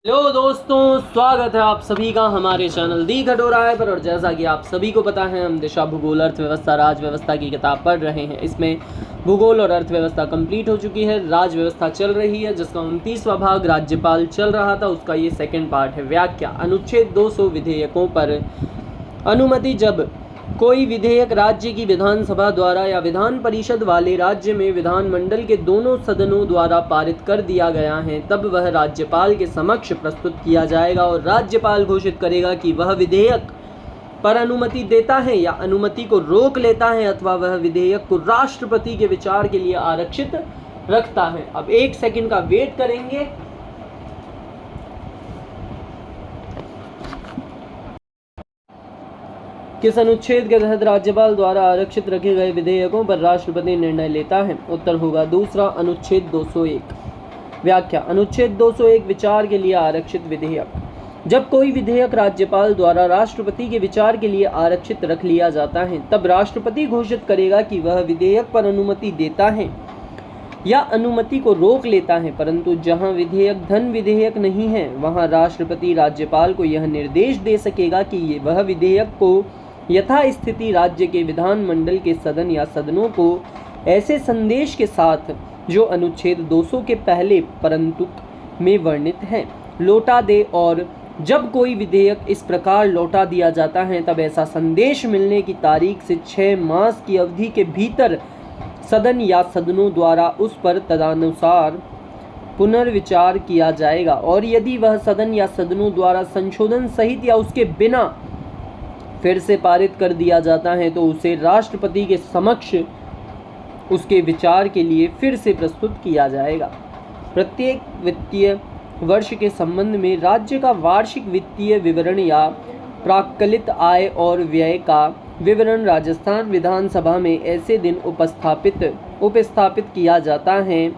Hello दोस्तों, स्वागत है आप सभी का हमारे चैनल दी खटोराय पर। और जैसा कि आप सभी को पता है, हम दिशा भूगोल अर्थव्यवस्था राजव्यवस्था की किताब पढ़ रहे हैं। इसमें भूगोल और अर्थव्यवस्था कंप्लीट हो चुकी है, राजव्यवस्था चल रही है, जिसका 29वां भाग राज्यपाल चल रहा था, उसका ये सेकंड पार्ट है। व्याख्या। अनुच्छेद 200 विधेयकों पर अनुमति। जब कोई विधेयक राज्य की विधानसभा द्वारा या विधान परिषद वाले राज्य में विधानमंडल के दोनों सदनों द्वारा पारित कर दिया गया है, तब वह राज्यपाल के समक्ष प्रस्तुत किया जाएगा और राज्यपाल घोषित करेगा कि वह विधेयक पर अनुमति देता है या अनुमति को रोक लेता है, अथवा वह विधेयक को राष्ट्रपति के विचार के लिए आरक्षित रखता है। अब एक सेकंड का वेट करेंगे। किस अनुच्छेद के तहत राज्यपाल द्वारा आरक्षित रखे गए विधेयकों पर राष्ट्रपति निर्णय लेता है? उत्तर होगा दूसरा, अनुच्छेद 201। व्याख्या। अनुच्छेद 201 विचार के लिए आरक्षित विधेयक। जब कोई विधेयक राज्यपाल द्वारा राष्ट्रपति के विचार के लिए आरक्षित रख लिया जाता है, तब राष्ट्रपति घोषित करेगा कि वह विधेयक पर अनुमति देता है या अनुमति को रोक लेता है। परंतु जहां विधेयक धन विधेयक नहीं है, वहां राष्ट्रपति राज्यपाल को यह निर्देश दे सकेगा कि वह विधेयक को यथास्थिति राज्य के विधानमंडल के सदन या सदनों को ऐसे संदेश के साथ, जो अनुच्छेद 200 के पहले परंतुक में वर्णित है, लौटा दे। और जब कोई विधेयक इस प्रकार लौटा दिया जाता है, तब ऐसा संदेश मिलने की तारीख से 6 मास की अवधि के भीतर सदन या सदनों द्वारा उस पर तदनुसार पुनर्विचार किया जाएगा। और यदि वह सदन या सदनों द्वारा संशोधन सहित या उसके बिना फिर से पारित कर दिया जाता है, तो उसे राष्ट्रपति के समक्ष उसके विचार के लिए फिर से प्रस्तुत किया जाएगा। प्रत्येक वित्तीय वर्ष के संबंध में राज्य का वार्षिक वित्तीय विवरण या प्राक्कलित आय और व्यय का विवरण राजस्थान विधानसभा में ऐसे दिन उपस्थापित किया जाता है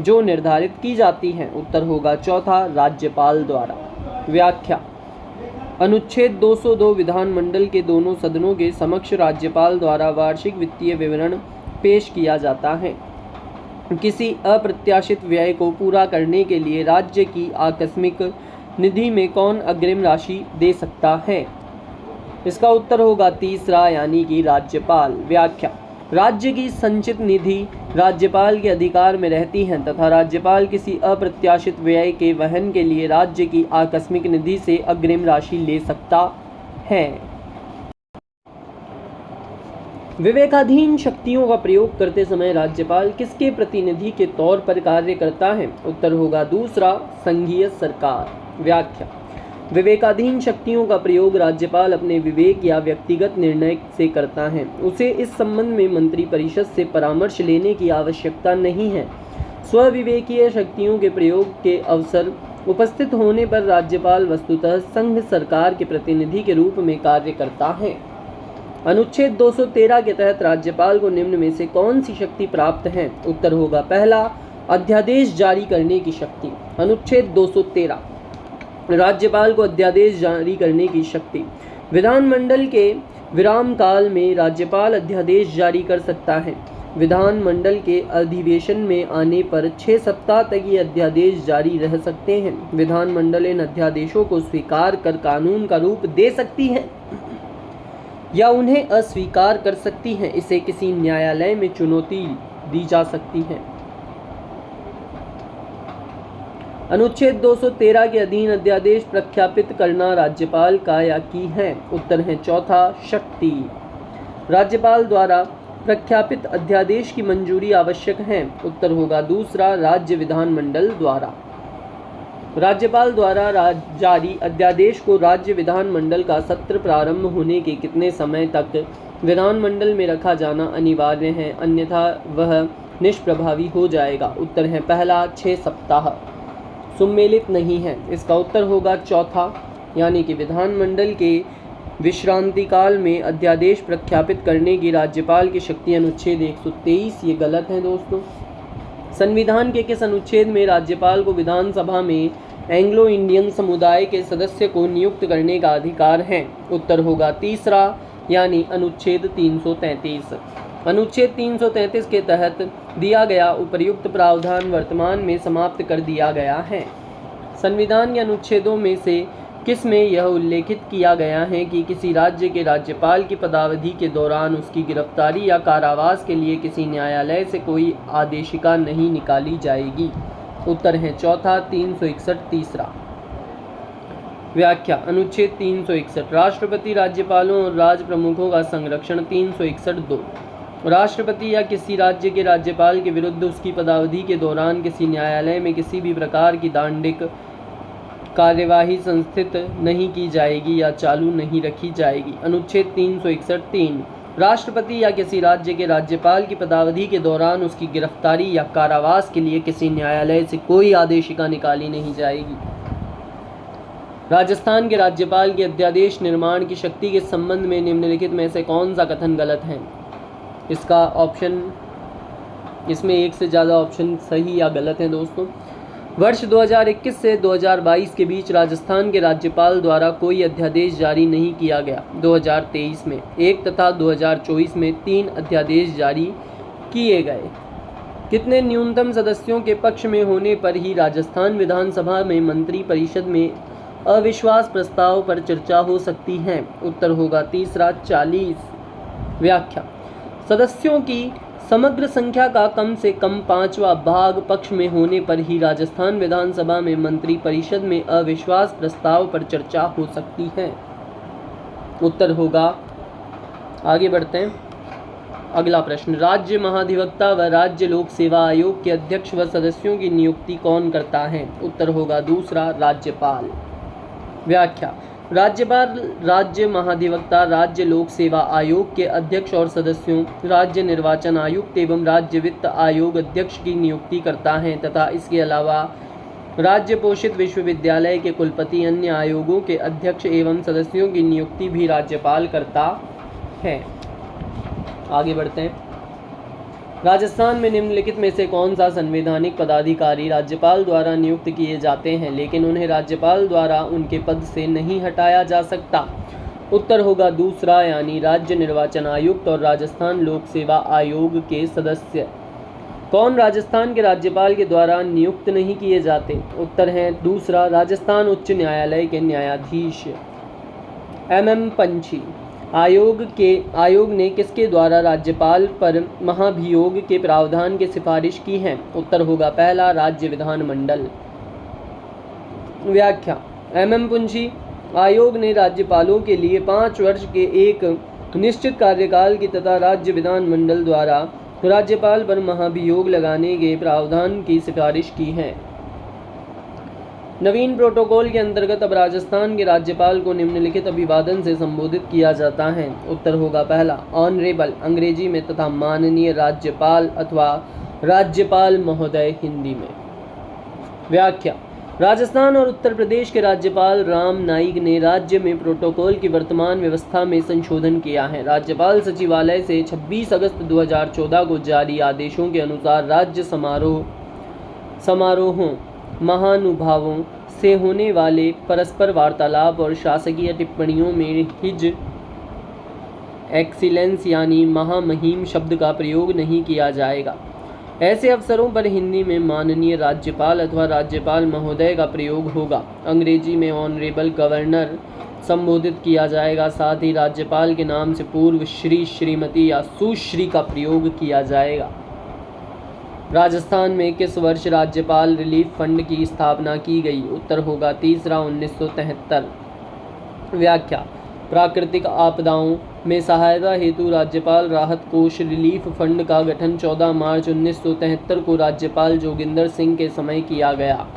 जो निर्धारित की जाती है। उत्तर होगा चौथा, राज्यपाल द्वारा। व्याख्या। अनुच्छेद 202 विधानमंडल के दोनों सदनों के समक्ष राज्यपाल द्वारा वार्षिक वित्तीय विवरण पेश किया जाता है। किसी अप्रत्याशित व्यय को पूरा करने के लिए राज्य की आकस्मिक निधि में कौन अग्रिम राशि दे सकता है? इसका उत्तर होगा तीसरा, यानी कि राज्यपाल। व्याख्या। राज्य की संचित निधि राज्यपाल के अधिकार में रहती है तथा राज्यपाल किसी अप्रत्याशित व्यय के वहन के लिए राज्य की आकस्मिक निधि से अग्रिम राशि ले सकता है। विवेकाधीन शक्तियों का प्रयोग करते समय राज्यपाल किसके प्रतिनिधि के तौर पर कार्य करता है? उत्तर होगा दूसरा, संघीय सरकार। व्याख्या। विवेकाधीन शक्तियों का प्रयोग राज्यपाल अपने विवेक या व्यक्तिगत निर्णय से करता है। उसे इस संबंध में मंत्रिपरिषद से परामर्श लेने की आवश्यकता नहीं है। स्वविवेकीय शक्तियों के प्रयोग के अवसर उपस्थित होने पर राज्यपाल वस्तुतः संघ सरकार के प्रतिनिधि के रूप में कार्य करता है। अनुच्छेद 213 के तहत राज्यपाल को निम्न में से कौन सी शक्ति प्राप्त है? उत्तर होगा पहला, अध्यादेश जारी करने की शक्ति। अनुच्छेद 213 राज्यपाल को अध्यादेश जारी करने की शक्ति। विधानमंडल के विराम काल में राज्यपाल अध्यादेश जारी कर सकता है। विधानमंडल के अधिवेशन में आने पर 6 सप्ताह तक ये अध्यादेश जारी रह सकते हैं। विधानमंडल इन अध्यादेशों को स्वीकार कर कानून का रूप दे सकती है या उन्हें अस्वीकार कर सकती है। इसे किसी न्यायालय में चुनौती दी जा सकती है। अनुच्छेद 213 के अधीन अध्यादेश प्रख्यापित करना राज्यपाल का या की है? उत्तर है चौथा, शक्ति। राज्यपाल द्वारा प्रख्यापित अध्यादेश की मंजूरी आवश्यक है। उत्तर होगा दूसरा, राज्य विधानमंडल द्वारा। राज्यपाल द्वारा जारी अध्यादेश को राज्य विधानमंडल का सत्र प्रारंभ होने के कितने समय तक विधानमंडल में रखा जाना अनिवार्य है, अन्यथा वह निष्प्रभावी हो जाएगा? उत्तर है पहला, 6 सप्ताह। सुमेलित नहीं है। इसका उत्तर होगा चौथा, यानी कि विधानमंडल के विश्रांति काल में अध्यादेश प्रख्यापित करने की राज्यपाल की शक्ति। अनुच्छेद 123 ये गलत है दोस्तों। संविधान के किस अनुच्छेद में राज्यपाल को विधानसभा में एंग्लो इंडियन समुदाय के सदस्य को नियुक्त करने का अधिकार है? उत्तर होगा तीसरा, यानी अनुच्छेद 333। अनुच्छेद 333 के तहत दिया गया उपर्युक्त प्रावधान वर्तमान में समाप्त कर दिया गया है। संविधान के अनुच्छेदों में से किस में यह उल्लेखित किया गया है कि किसी राज्य के राज्यपाल की पदावधि के दौरान उसकी गिरफ्तारी या कारावास के लिए किसी न्यायालय से कोई आदेशिका नहीं निकाली जाएगी? उत्तर है चौथा 361 तीसरा। व्याख्या अनुच्छेद 361 राष्ट्रपति राज्यपालों और राज्य प्रमुखों का संरक्षण 361(2) राष्ट्रपति या किसी राज्य के राज्यपाल के विरुद्ध उसकी पदावधि के दौरान किसी न्यायालय में किसी भी प्रकार की दंडिक कार्यवाही संस्थित नहीं की जाएगी या चालू नहीं रखी जाएगी। अनुच्छेद 361(3) राष्ट्रपति या किसी राज्य के राज्यपाल की पदावधि के दौरान उसकी गिरफ्तारी या कारावास के लिए किसी न्यायालय से कोई आदेशिका निकाली नहीं जाएगी। राजस्थान के राज्यपाल के अध्यादेश निर्माण की शक्ति के संबंध में निम्नलिखित में से कौन सा कथन गलत है? इसका ऑप्शन, इसमें एक से ज़्यादा ऑप्शन सही या गलत हैं दोस्तों। वर्ष 2021 से 2022 के बीच राजस्थान के राज्यपाल द्वारा कोई अध्यादेश जारी नहीं किया गया। 2023 में 1 तथा 2024 में 3 अध्यादेश जारी किए गए। कितने न्यूनतम सदस्यों के पक्ष में होने पर ही राजस्थान विधानसभा में मंत्री परिषद में अविश्वास प्रस्ताव पर चर्चा हो सकती है? उत्तर होगा तीसरा 40। व्याख्या सदस्यों की समग्र संख्या का कम से कम 5वां भाग पक्ष में होने पर ही राजस्थान विधानसभा में मंत्री परिषद में अविश्वास प्रस्ताव पर चर्चा हो सकती है। उत्तर होगा, आगे बढ़ते हैं, अगला प्रश्न, राज्य महाधिवक्ता व राज्य लोक सेवा आयोग के अध्यक्ष व सदस्यों की नियुक्ति कौन करता है? उत्तर होगा दूसरा राज्यपाल। व्याख्या राज्यपाल राज्य महाधिवक्ता राज्य लोक सेवा आयोग के अध्यक्ष और सदस्यों, राज्य निर्वाचन आयुक्त एवं राज्य वित्त आयोग अध्यक्ष की नियुक्ति करता है तथा इसके अलावा राज्य पोषित विश्वविद्यालय के कुलपति, अन्य आयोगों के अध्यक्ष एवं सदस्यों की नियुक्ति भी राज्यपाल करता है। आगे बढ़ते हैं, राजस्थान में निम्नलिखित में से कौन सा संवैधानिक पदाधिकारी राज्यपाल द्वारा नियुक्त किए जाते हैं लेकिन उन्हें राज्यपाल द्वारा उनके पद से नहीं हटाया जा सकता? उत्तर होगा दूसरा, यानी राज्य निर्वाचन आयुक्त और राजस्थान लोक सेवा आयोग के सदस्य। कौन राजस्थान के राज्यपाल के द्वारा नियुक्त नहीं किए जाते? उत्तर है दूसरा, राजस्थान उच्च न्यायालय के न्यायाधीश। MM पंछी आयोग ने किसके द्वारा राज्यपाल पर महाभियोग के प्रावधान की सिफारिश की है? उत्तर होगा पहला, राज्य विधानमंडल। व्याख्या MM पुंछी आयोग ने राज्यपालों के लिए 5 वर्ष के एक निश्चित कार्यकाल की तथा राज्य विधानमंडल द्वारा राज्यपाल पर महाभियोग लगाने के प्रावधान की सिफारिश की है। नवीन प्रोटोकॉल के अंतर्गत अब राजस्थान के राज्यपाल को निम्नलिखित अभिवादन से संबोधित किया जाता है। उत्तर होगा पहला, ऑनरेबल अंग्रेजी में तथा माननीय राज्यपाल अथवा राज्यपाल महोदय हिंदी में। व्याख्या राजस्थान और उत्तर प्रदेश के राज्यपाल राम नाईक ने राज्य में प्रोटोकॉल की वर्तमान व्यवस्था में संशोधन किया है। राज्यपाल सचिवालय से 26 अगस्त 2014 को जारी आदेशों के अनुसार राज्य समारोहों, महानुभावों से होने वाले परस्पर वार्तालाप और शासकीय टिप्पणियों में हिज एक्सीलेंस यानी महामहिम शब्द का प्रयोग नहीं किया जाएगा। ऐसे अवसरों पर हिंदी में माननीय राज्यपाल अथवा राज्यपाल महोदय का प्रयोग होगा। अंग्रेजी में ऑनरेबल गवर्नर संबोधित किया जाएगा। साथ ही राज्यपाल के नाम से पूर्व श्री, श्रीमती या सुश्री का प्रयोग किया जाएगा। राजस्थान में किस वर्ष राज्यपाल रिलीफ फंड की स्थापना की गई? उत्तर होगा तीसरा, 1973। व्याख्या प्राकृतिक आपदाओं में सहायता हेतु राज्यपाल राहत कोष रिलीफ फंड का गठन 14 मार्च 1973 को राज्यपाल जोगिंदर सिंह के समय किया गया।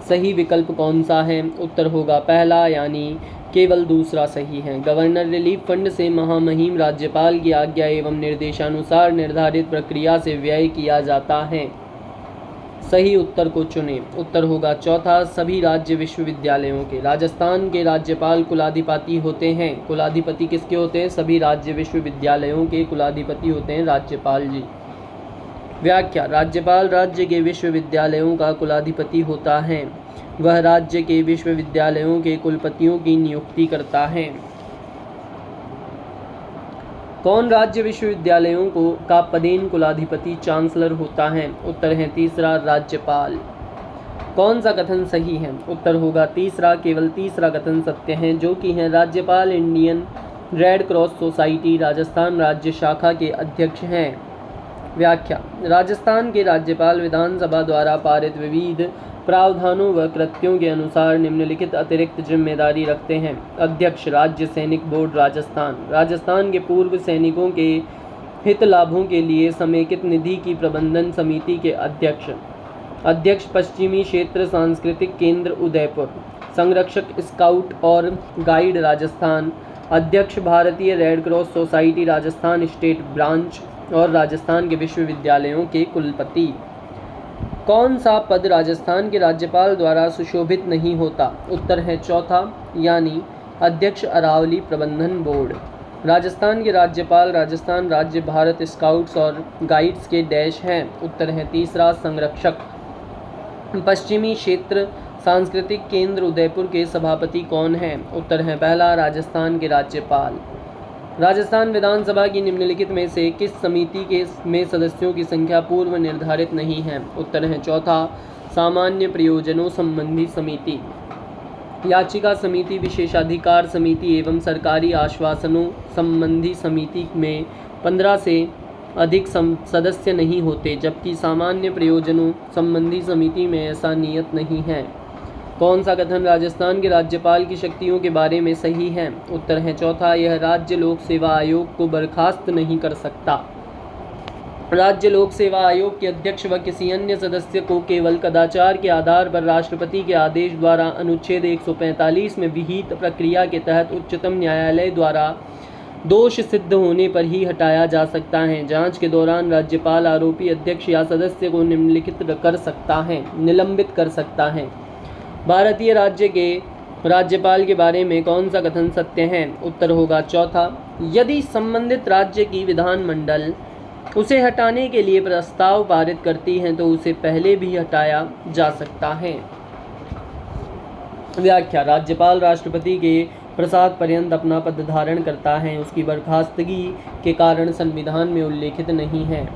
सही विकल्प कौन सा है? उत्तर होगा पहला, यानी केवल दूसरा सही है। गवर्नर रिलीफ फंड से महामहिम राज्यपाल की आज्ञा एवं निर्देशानुसार निर्धारित प्रक्रिया से व्यय किया जाता है। सही उत्तर को चुनें। उत्तर होगा चौथा, सभी राज्य विश्वविद्यालयों के। राजस्थान के राज्यपाल कुलाधिपति होते हैं। कुलाधिपति किसके होते हैं? सभी राज्य विश्वविद्यालयों के कुलाधिपति होते हैं राज्यपाल जी। व्याख्या राज्यपाल राज्य के विश्वविद्यालयों का कुलाधिपति होता है। वह राज्य के विश्वविद्यालयों के कुलपतियों की नियुक्ति करता है। कौन राज्य विश्वविद्यालयों का पदेन कुलाधिपति चांसलर होता है? उत्तर है तीसरा, राज्यपाल। कौन सा कथन सही है? उत्तर होगा तीसरा, केवल तीसरा कथन सत्य है, जो कि हैं राज्यपाल Indian red cross society Rajasthan राज्य शाखा के अध्यक्ष हैं। व्याख्या: राजस्थान के राज्यपाल विधानसभा द्वारा पारित विविध प्रावधानों व कृत्यों के अनुसार निम्नलिखित अतिरिक्त जिम्मेदारी रखते हैं। अध्यक्ष, राज्य सैनिक बोर्ड राजस्थान, राजस्थान के पूर्व सैनिकों के हित लाभों के लिए समेकित निधि की प्रबंधन समिति के अध्यक्ष। अध्यक्ष, पश्चिमी क्षेत्र सांस्कृतिक केंद्र उदयपुर, संरक्षक स्काउट और गाइड राजस्थान। अध्यक्ष, भारतीय red cross society Rajasthan state branch और राजस्थान के विश्वविद्यालयों के कुलपति। कौन सा पद राजस्थान के राज्यपाल द्वारा सुशोभित नहीं होता? उत्तर है चौथा, यानी अध्यक्ष अरावली प्रबंधन बोर्ड। राजस्थान के राज्यपाल राजस्थान राज्य भारत स्काउट्स और गाइड्स के डैश हैं। उत्तर है तीसरा, संरक्षक। पश्चिमी क्षेत्र सांस्कृतिक केंद्र उदयपुर के सभापति कौन हैं? उत्तर है पहला, राजस्थान के राज्यपाल। राजस्थान विधानसभा की निम्नलिखित में से किस समिति के में सदस्यों की संख्या पूर्व निर्धारित नहीं है? उत्तर है चौथा, सामान्य प्रयोजनों संबंधी समिति। याचिका समिति, विशेषाधिकार समिति एवं सरकारी आश्वासनों संबंधी समिति में 15 से अधिक सदस्य नहीं होते, जबकि सामान्य प्रयोजनों संबंधी समिति में ऐसा नियत नहीं है। कौन सा कथन राजस्थान के राज्यपाल की शक्तियों के बारे में सही है? उत्तर है चौथा, यह राज्य लोक सेवा आयोग को बर्खास्त नहीं कर सकता। राज्य लोक सेवा आयोग के अध्यक्ष व किसी अन्य सदस्य को केवल कदाचार के आधार पर राष्ट्रपति के आदेश द्वारा अनुच्छेद 145 में विहित प्रक्रिया के तहत उच्चतम न्यायालय द्वारा दोष सिद्ध होने पर ही हटाया जा सकता है। जांच के दौरान राज्यपाल आरोपी अध्यक्ष या सदस्य को निलंबित कर सकता है। भारतीय राज्य के राज्यपाल के बारे में कौन सा कथन सत्य है? उत्तर होगा चौथा, यदि संबंधित राज्य की विधानमंडल उसे हटाने के लिए प्रस्ताव पारित करती है तो उसे पहले भी हटाया जा सकता है। व्याख्या: राज्यपाल राष्ट्रपति के प्रसाद पर्यंत अपना पद धारण करता है, उसकी बर्खास्तगी के कारण संविधान में उल्लेखित नहीं है।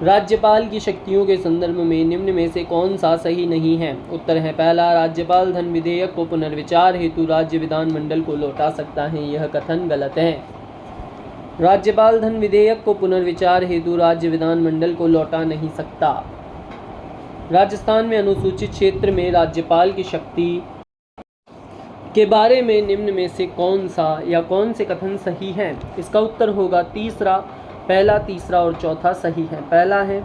राज्यपाल की शक्तियों के संदर्भ में निम्न में से कौन सा सही नहीं है? उत्तर है पहला, राज्यपाल धन विधेयक को पुनर्विचार हेतु राज्य विधानमंडल को लौटा सकता है। यह कथन गलत है। राज्यपाल धन विधेयक को पुनर्विचार हेतु राज्य विधानमंडल को लौटा नहीं सकता। राजस्थान में अनुसूचित क्षेत्र में राज्यपाल की शक्ति के बारे में निम्न में से कौन सा या कौन से कथन सही हैं? इसका उत्तर होगा तीसरा, पहला, तीसरा और चौथा सही है। पहला है,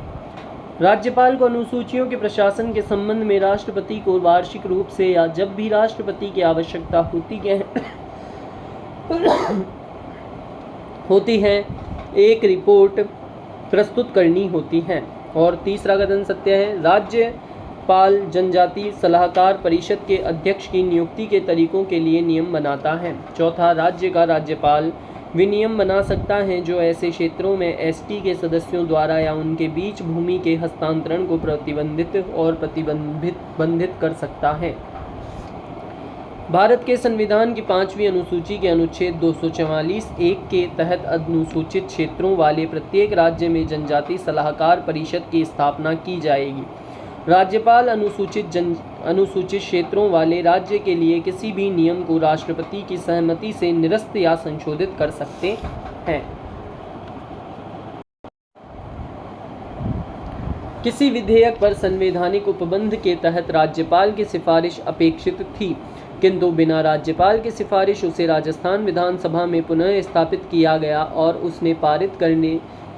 राज्यपाल को अनुसूचियों के प्रशासन के संबंध में राष्ट्रपति को वार्षिक रूप से या जब भी राष्ट्रपति की आवश्यकता होती है एक रिपोर्ट प्रस्तुत करनी होती है। और तीसरा कथन सत्य है, राज्यपाल जनजाति सलाहकार परिषद के अध्यक्ष की नियुक्ति के तरीकों के लिए नियम बनाता है। चौथा, राज्य का राज्यपाल विनियम बना सकता है जो ऐसे क्षेत्रों में एसटी के सदस्यों द्वारा या उनके बीच भूमि के हस्तांतरण को प्रतिबंधित और प्रतिबंधित कर सकता है। भारत के संविधान की 5वीं अनुसूची के अनुच्छेद 244(1) के तहत अनुसूचित क्षेत्रों वाले प्रत्येक राज्य में जनजाति सलाहकार परिषद की स्थापना की जाएगी। राज्यपाल अनुसूचित क्षेत्रों वाले राज्य के लिए किसी भी नियम को राष्ट्रपति की सहमति से निरस्त या संशोधित कर सकते हैं। किसी विधेयक पर संवैधानिक उपबंध के तहत राज्यपाल की सिफारिश अपेक्षित थी, किंतु बिना राज्यपाल की सिफारिश उसे राजस्थान विधानसभा में पुनः स्थापित किया गया और उसने पारित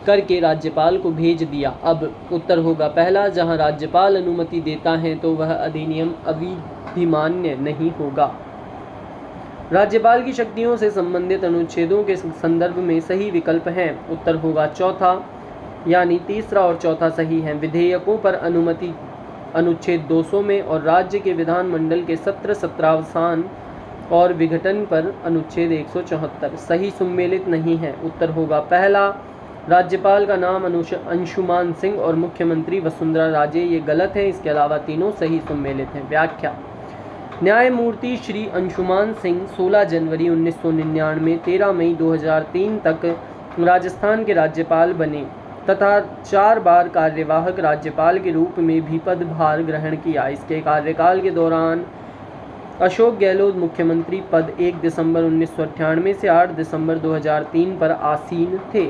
करके राज्यपाल को भेज दिया। अब उत्तर होगा पहला, जहां राज्यपाल अनुमति देता है तो वह अधिनियम अविधिमान्य नहीं होगा। राज्यपाल की शक्तियों से संबंधित अनुच्छेदों के संदर्भ में सही विकल्प हैं। उत्तर होगा चौथा, यानी तीसरा और चौथा सही है। विधेयकों पर अनुमति अनुच्छेद 200 में और राज्य के विधानमंडल के सत्र सत्रावसान और विघटन पर अनुच्छेद 174 सही सम्मिलित नहीं है। उत्तर होगा पहला, राज्यपाल का नाम अंशुमान सिंह और मुख्यमंत्री वसुंधरा राजे। ये गलत है, इसके अलावा तीनों सही सम्मिलित हैं। व्याख्या: न्यायमूर्ति श्री अंशुमान सिंह 16 जनवरी 1999 13 मई 2003 तक राजस्थान के राज्यपाल बने। तथा 4 बार कार्यवाहक राज्यपाल के रूप में भी पदभार ग्रहण किया। इसके कार्यकाल के दौरान अशोक गहलोत मुख्यमंत्री पद 1 दिसंबर 1998 से 8 दिसंबर 2003 पर आसीन थे।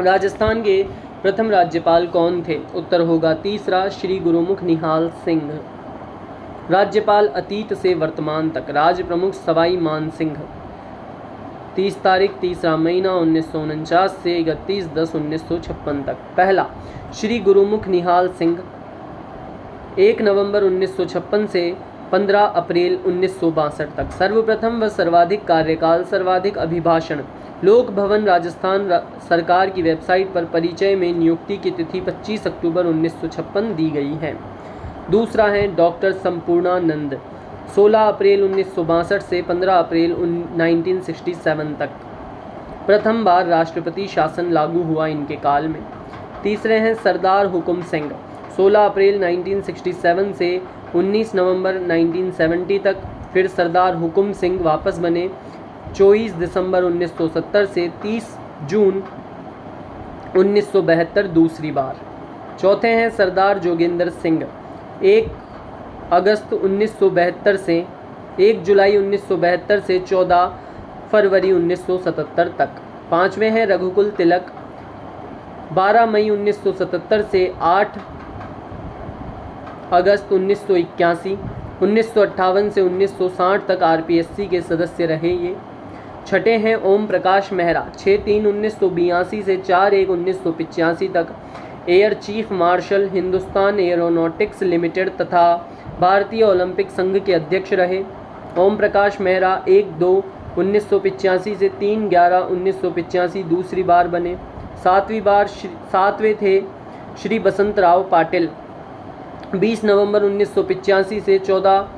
राजस्थान के प्रथम राज्यपाल कौन थे? उत्तर होगा तीसरा, श्री गुरुमुख निहाल सिंह। राज्यपाल अतीत से वर्तमान तक। राज प्रमुख सवाई मान सिंह। 30 तारीख, तीसरा महीना 1949 से 31/10/1956 तक। पहला, श्री गुरुमुख निहाल सिंह 1 नवंबर 1956 से 15 अप्रैल 1962 तक। सर्वप्रथम व सर्वाधिक कार्यकाल, सर्वाधिक अभिभाषण। लोक भवन राजस्थान सरकार की वेबसाइट पर परिचय में नियुक्ति की तिथि 25 अक्टूबर 1956 दी गई है। दूसरा है डॉक्टर संपूर्णानंद, 16 अप्रैल 1962 से 15 अप्रैल 1967 तक। प्रथम बार राष्ट्रपति शासन लागू हुआ इनके काल में। तीसरे हैं सरदार हुकुम सिंह, 16 अप्रैल 1967 से 19 नवंबर 1970 तक। फिर सरदार हुकुम सिंह वापस बने 24 दिसंबर 1970 से 30 जून 1972 दूसरी बार। चौथे हैं सरदार जोगेंद्र सिंह, 1 अगस्त 1972 से 1 जुलाई 1972 से 14 फरवरी 1977 तक। पाँचवें हैं रघुकुल तिलक, 12 मई 1977 से 8 अगस्त 1981। 1958 से 1960 तक आरपीएससी के सदस्य रहे ये। छठे हैं ओम प्रकाश मेहरा, 6/3/1982 से 4/1/1985 तक air chief marshal, Hindustan aeronautics limited तथा भारतीय ओलंपिक संघ के अध्यक्ष रहे। ओम प्रकाश मेहरा 1/2/1985 से 3/11/1985 दूसरी बार बने। सातवें थे श्री बसंतराव पाटिल, 20 नवंबर 1985 से 14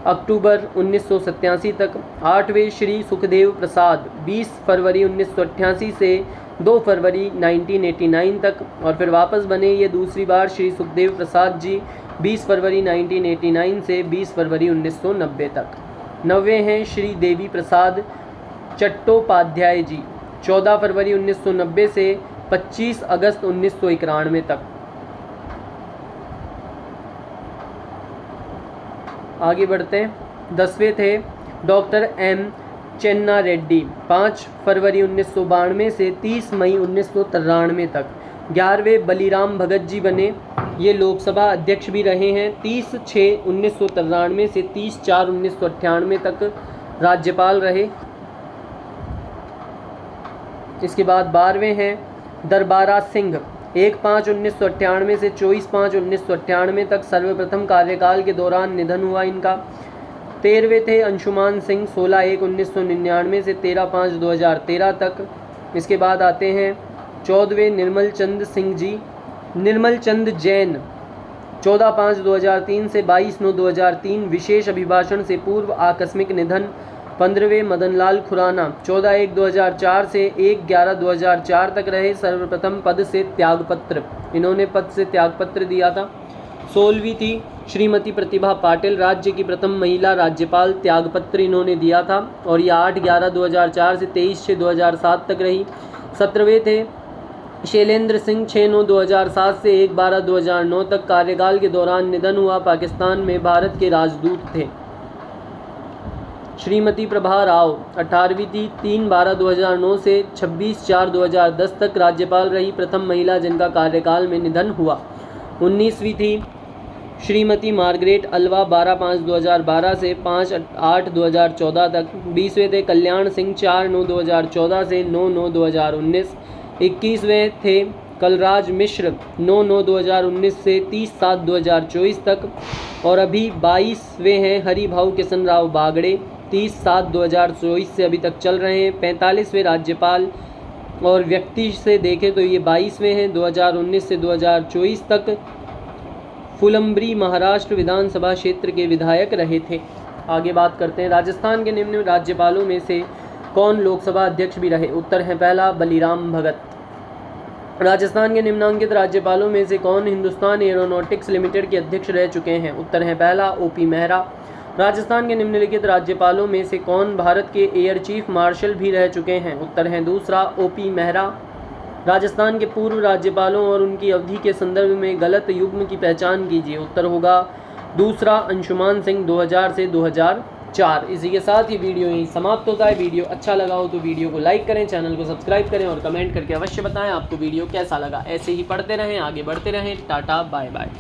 अक्टूबर 1987 तक। आठवें श्री सुखदेव प्रसाद, 20 फरवरी 1988 से 2 फरवरी 1989 तक। और फिर वापस बने ये दूसरी बार श्री सुखदेव प्रसाद जी, 20 फरवरी 1989 से 20 फरवरी 1990 तक। नवे हैं श्री देवी प्रसाद चट्टोपाध्याय जी, 14 फरवरी 1990 से 25 अगस्त 1991 तक। आगे बढ़ते हैं। 10वें थे डॉक्टर एम चेन्ना रेड्डी, 5 फरवरी 1992 से 30 मई 1993 तक। 11वें बलीराम भगत जी बने, ये लोकसभा अध्यक्ष भी रहे हैं, 30/6/1993 से 30/4/1998 तक राज्यपाल रहे। इसके बाद 12वें हैं दरबारा सिंह, 1/5/1998 से 24/5/1998 तक। सर्वप्रथम कार्यकाल के दौरान निधन हुआ इनका। 13वें थे अंशुमान सिंह, 16/1/1999 से 13/5/2013 तक। इसके बाद आते हैं 14वें निर्मल चंद सिंह जी, निर्मल चंद जैन, 14/5/2003 से 22/9/2003 विशेष अभिभाषण से पूर्व आकस्मिक निधन। 15वें मदनलाल खुराना, 14/1/2004 से 1/11/2004 तक रहे। सर्वप्रथम पद से त्यागपत्र, इन्होंने पद से त्यागपत्र दिया था। 16वीं थी श्रीमती प्रतिभा पाटिल, राज्य की प्रथम महिला राज्यपाल, त्यागपत्र इन्होंने दिया था और ये 8/11/2004 से 23/6/2007 तक रही। 17वें थे शैलेंद्र सिंह, 6/9/2007 से 1/12/2009 तक। कार्यकाल के दौरान निधन हुआ। पाकिस्तान में भारत के राजदूत थे। श्रीमती प्रभा राव 18वीं थी, 3/12/2009 से 26/4/2010 तक राज्यपाल रही, प्रथम महिला जिनका कार्यकाल में निधन हुआ। 19वीं थी श्रीमती मार्गरेट अल्वा, 12/5/2012 से 5/8/2014 तक। 20वें थे कल्याण सिंह, 4/9/2014 से 9/9/2019। 21वें थे कलराज मिश्र, 9/9/2019 से 30/7/2024 तक। और अभी 22वें हैं हरिभाऊ किशन राव बागड़े, 30/7/2024 से अभी तक चल रहे हैं। 45वें राज्यपाल और व्यक्ति से देखें तो ये 22वें हैं, 2019 से 2024 तक फुलंब्री महाराष्ट्र विधानसभा क्षेत्र के विधायक रहे थे। आगे बात करते हैं राजस्थान के निम्न राज्यपालों में से कौन लोकसभा अध्यक्ष भी रहे। उत्तर है पहला बलीराम भगत। राजस्थान के निम्नांकित राज्यपालों में से कौन हिंदुस्तान एरोनॉटिक्स लिमिटेड के अध्यक्ष रह चुके हैं। उत्तर है पहला ओपी मेहरा। राजस्थान के निम्नलिखित राज्यपालों में से कौन भारत के एयर चीफ मार्शल भी रह चुके हैं। उत्तर है दूसरा ओपी मेहरा। राजस्थान के पूर्व राज्यपालों और उनकी अवधि के संदर्भ में गलत युग्म की पहचान कीजिए। उत्तर होगा दूसरा अंशुमान सिंह 2000 से 2004। इसी के साथ ही वीडियो यहीं समाप्त होता है। वीडियो अच्छा लगा हो तो वीडियो को लाइक करें, चैनल को सब्सक्राइब करें और कमेंट करके अवश्य बताएं आपको वीडियो कैसा लगा। ऐसे ही पढ़ते रहें, आगे बढ़ते रहें। Tata bye bye.